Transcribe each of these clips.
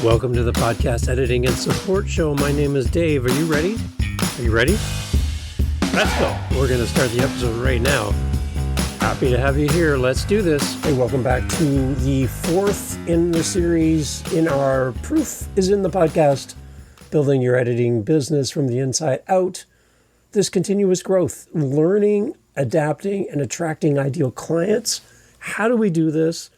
Welcome to the Podcast Editing and Support Show. My name is Dave. Are you ready? Are you ready? Let's go. We're going to start the episode right now. Happy to have you here. Let's do this. Hey, welcome back to the fourth in the series in our Proof is in the Podcast, Building Your Editing Business from the Inside Out. This continuous growth, learning, adapting, and attracting ideal clients. How do we do this?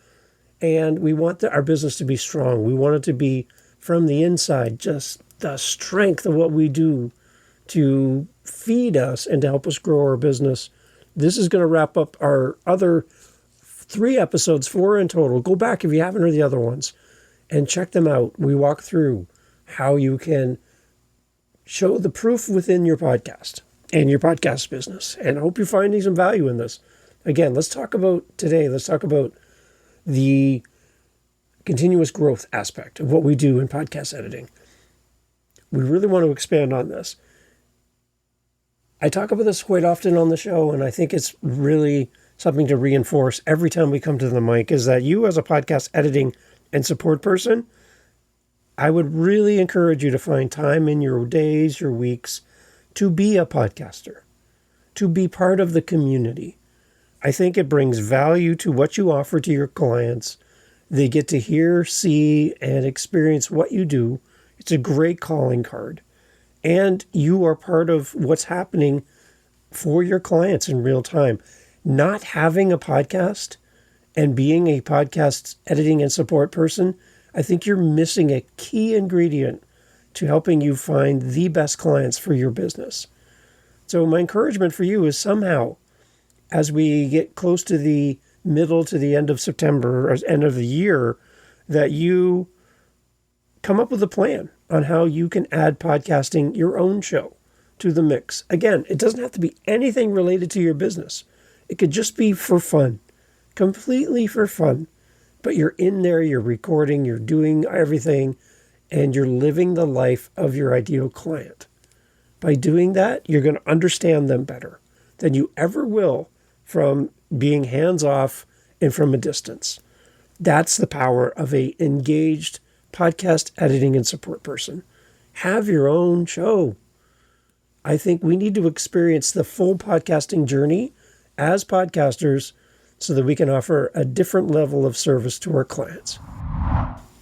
And we want our business to be strong. We want it to be from the inside, just the strength of what we do to feed us and to help us grow our business. This is going to wrap up our other 3 episodes, 4 in total. Go back if you haven't heard the other ones and check them out. We walk through how you can show the proof within your podcast and your podcast business. And I hope you're finding some value in this. Again, let's talk about the continuous growth aspect of what we do in podcast editing. We really want to expand on this. I talk about this quite often on the show, and I think it's really something to reinforce every time we come to the mic, is that you as a podcast editing and support person, I would really encourage you to find time in your days, your weeks, to be a podcaster, to be part of the community. I think it brings value to what you offer to your clients. They get to hear, see, and experience what you do. It's a great calling card. And you are part of what's happening for your clients in real time. Not having a podcast and being a podcast editing and support person, I think you're missing a key ingredient to helping you find the best clients for your business. So my encouragement for you is somehow, as we get close to the middle to the end of September or end of the year, that you come up with a plan on how you can add podcasting, your own show, to the mix. Again, it doesn't have to be anything related to your business. It could just be for fun, completely for fun. But you're in there, you're recording, you're doing everything, and you're living the life of your ideal client. By doing that, you're going to understand them better than you ever will from being hands-off and from a distance. That's the power of a engaged podcast editing and support person. Have your own show. I think we need to experience the full podcasting journey as podcasters so that we can offer a different level of service to our clients.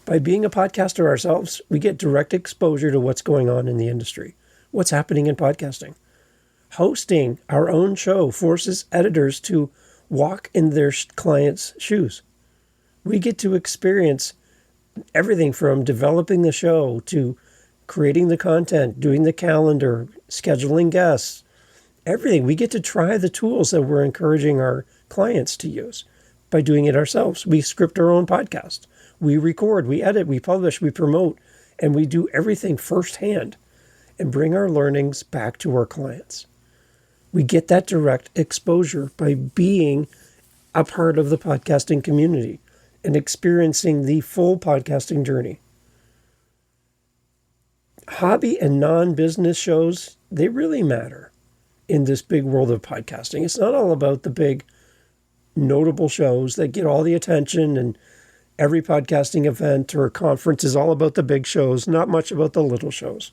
By being a podcaster ourselves, we get direct exposure to what's going on in the industry, what's happening in podcasting. Hosting our own show forces editors to walk in their clients' shoes. We get to experience everything from developing the show to creating the content, doing the calendar, scheduling guests, everything. We get to try the tools that we're encouraging our clients to use by doing it ourselves. We script our own podcast. We record, we edit, we publish, we promote, and we do everything firsthand and bring our learnings back to our clients. We get that direct exposure by being a part of the podcasting community and experiencing the full podcasting journey. Hobby and non-business shows, they really matter in this big world of podcasting. It's not all about the big notable shows that get all the attention, and every podcasting event or conference is all about the big shows, not much about the little shows.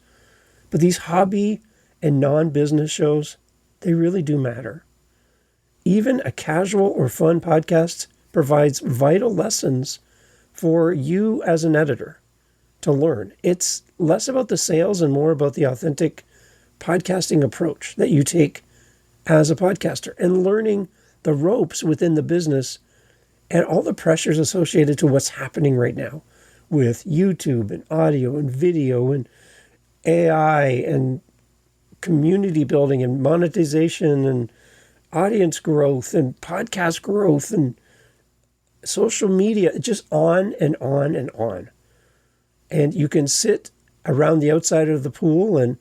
But these hobby and non-business shows, they really do matter. Even a casual or fun podcast provides vital lessons for you as an editor to learn. It's less about the sales and more about the authentic podcasting approach that you take as a podcaster and learning the ropes within the business and all the pressures associated to what's happening right now with YouTube and audio and video and AI and community building and monetization and audience growth and podcast growth and social media, just on and on and on. And you can sit around the outside of the pool and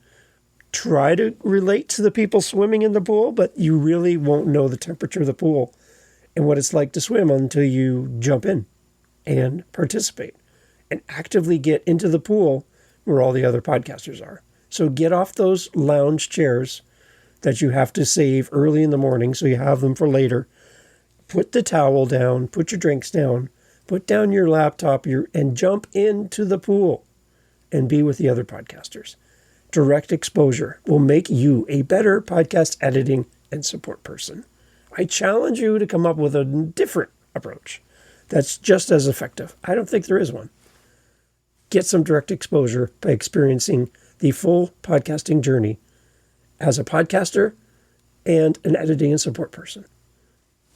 try to relate to the people swimming in the pool, but you really won't know the temperature of the pool and what it's like to swim until you jump in and participate and actively get into the pool where all the other podcasters are. So get off those lounge chairs that you have to save early in the morning so you have them for later. Put the towel down, put your drinks down, Put down your laptop and jump into the pool and be with the other podcasters. Direct exposure will make you a better podcast editing and support person. I challenge you to come up with a different approach that's just as effective. I don't think there is one. Get some direct exposure by experiencing the full podcasting journey as a podcaster and an editing and support person.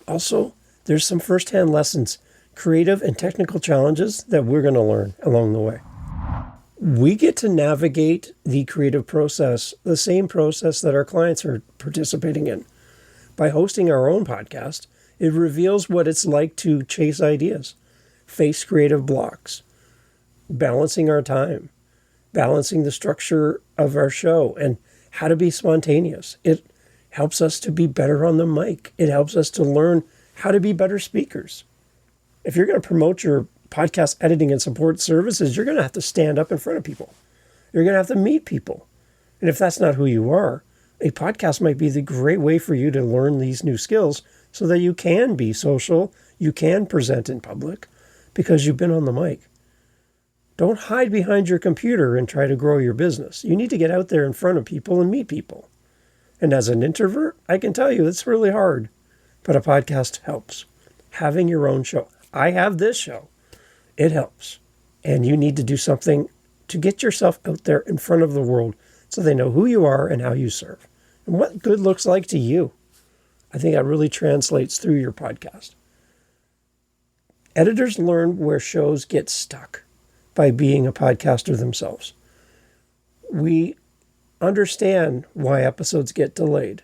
Also, there's some firsthand lessons, creative and technical challenges that we're going to learn along the way. We get to navigate the creative process, the same process that our clients are participating in. By hosting our own podcast, it reveals what it's like to chase ideas, face creative blocks, balancing our time, balancing the structure of our show, and how to be spontaneous. It helps us to be better on the mic. It helps us to learn how to be better speakers. If you're going to promote your podcast editing and support services, you're going to have to stand up in front of people. You're going to have to meet people. And if that's not who you are, a podcast might be the great way for you to learn these new skills so that you can be social, you can present in public because you've been on the mic. Don't hide behind your computer and try to grow your business. You need to get out there in front of people and meet people. And as an introvert, I can tell you it's really hard, but a podcast helps. Having your own show. I have this show. It helps. And you need to do something to get yourself out there in front of the world so they know who you are and how you serve and what good looks like to you. I think that really translates through your podcast. Editors learn where shows get stuck by being a podcaster themselves. We understand why episodes get delayed.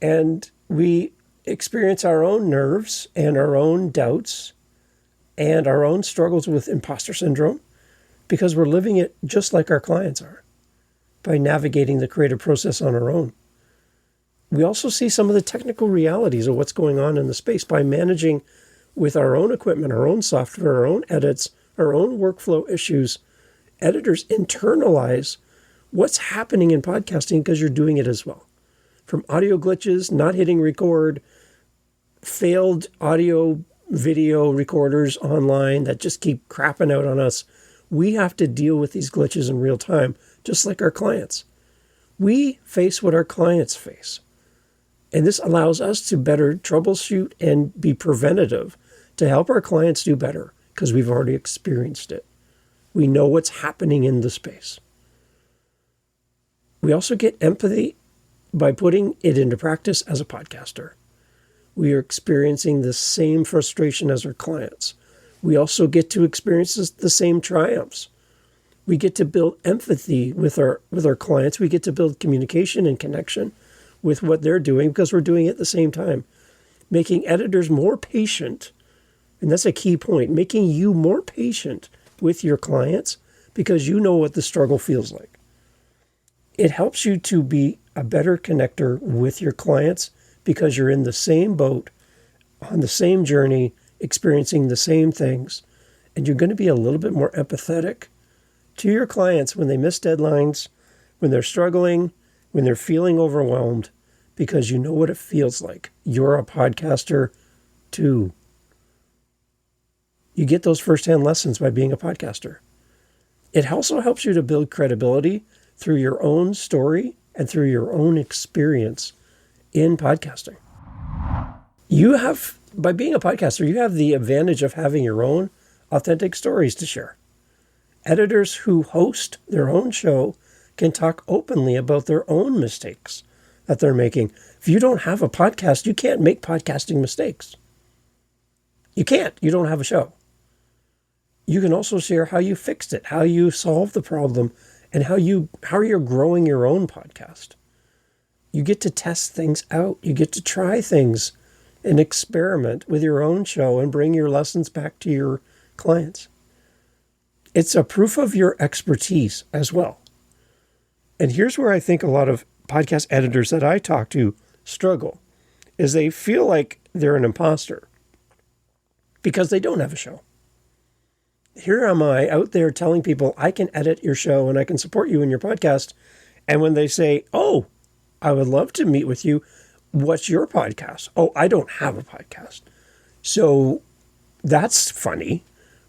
And we experience our own nerves and our own doubts and our own struggles with imposter syndrome because we're living it just like our clients are by navigating the creative process on our own. We also see some of the technical realities of what's going on in the space by managing with our own equipment, our own software, our own edits, our own workflow issues. Editors internalize what's happening in podcasting because you're doing it as well. From audio glitches, not hitting record, failed audio video recorders online that just keep crapping out on us. We have to deal with these glitches in real time, just like our clients. We face what our clients face. And this allows us to better troubleshoot and be preventative to help our clients do better because we've already experienced it. We know what's happening in the space. We also get empathy by putting it into practice as a podcaster. We are experiencing the same frustration as our clients. We also get to experience the same triumphs. We get to build empathy with our clients. We get to build communication and connection with what they're doing because we're doing it at the same time. Making editors more patient, and that's a key point, making you more patient with your clients because you know what the struggle feels like. It helps you to be a better connector with your clients because you're in the same boat, on the same journey, experiencing the same things, and you're going to be a little bit more empathetic to your clients when they miss deadlines, when they're struggling, when they're feeling overwhelmed, because you know what it feels like. You're a podcaster too. You get those firsthand lessons by being a podcaster. It also helps you to build credibility through your own story and through your own experience in podcasting. By being a podcaster, you have the advantage of having your own authentic stories to share. Editors who host their own show can talk openly about their own mistakes that they're making. If you don't have a podcast, you can't make podcasting mistakes. You can't. You don't have a show. You can also share how you fixed it, how you solved the problem, and how you're growing your own podcast. You get to test things out. You get to try things and experiment with your own show and bring your lessons back to your clients. It's a proof of your expertise as well. And here's where I think a lot of podcast editors that I talk to struggle, is they feel like they're an imposter because they don't have a show. Here am I out there telling people I can edit your show and I can support you in your podcast. And when they say, oh, I would love to meet with you, what's your podcast? Oh, I don't have a podcast. So That's funny.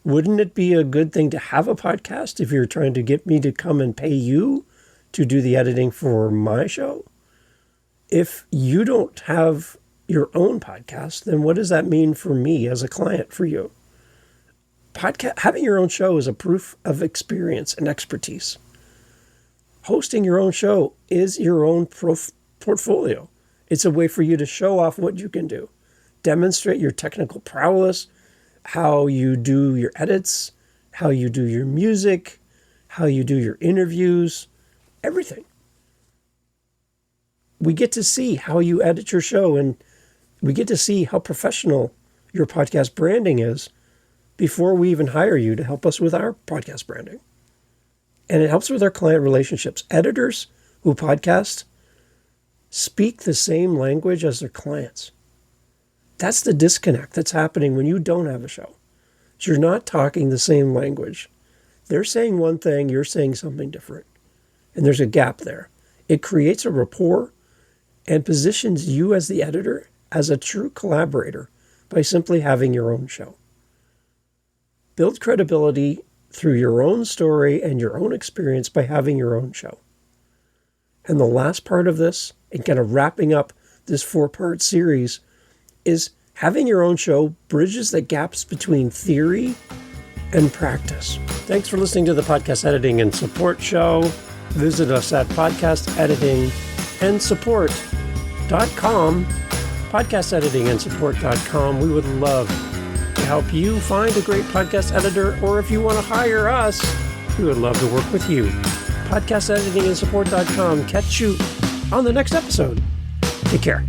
Wouldn't it be a good thing to have a podcast if you're trying to get me to come and pay you to do the editing for my show? If you don't have your own podcast, then what does that mean for me as a client for you? Having your own show is a proof of experience and expertise. Hosting your own show is your own portfolio. It's a way for you to show off what you can do, demonstrate your technical prowess, how you do your edits, how you do your music, how you do your interviews, everything. We get to see how you edit your show, and we get to see how professional your podcast branding is before we even hire you to help us with our podcast branding. And it helps with our client relationships. Editors who podcast speak the same language as their clients. That's the disconnect that's happening when you don't have a show. You're not talking the same language. They're saying one thing, you're saying something different. And there's a gap there. It creates a rapport and positions you as the editor as a true collaborator by simply having your own show. Build credibility through your own story and your own experience by having your own show. And the last part of this, and kind of wrapping up this 4-part series, is having your own show bridges the gaps between theory and practice. Thanks for listening to the Podcast Editing and Support Show. Visit us at podcasteditingandsupport.com, podcasteditingandsupport.com. We would love to help you find a great podcast editor, or if you want to hire us, we would love to work with you. Podcasteditingandsupport.com. Catch you on the next episode. Take care.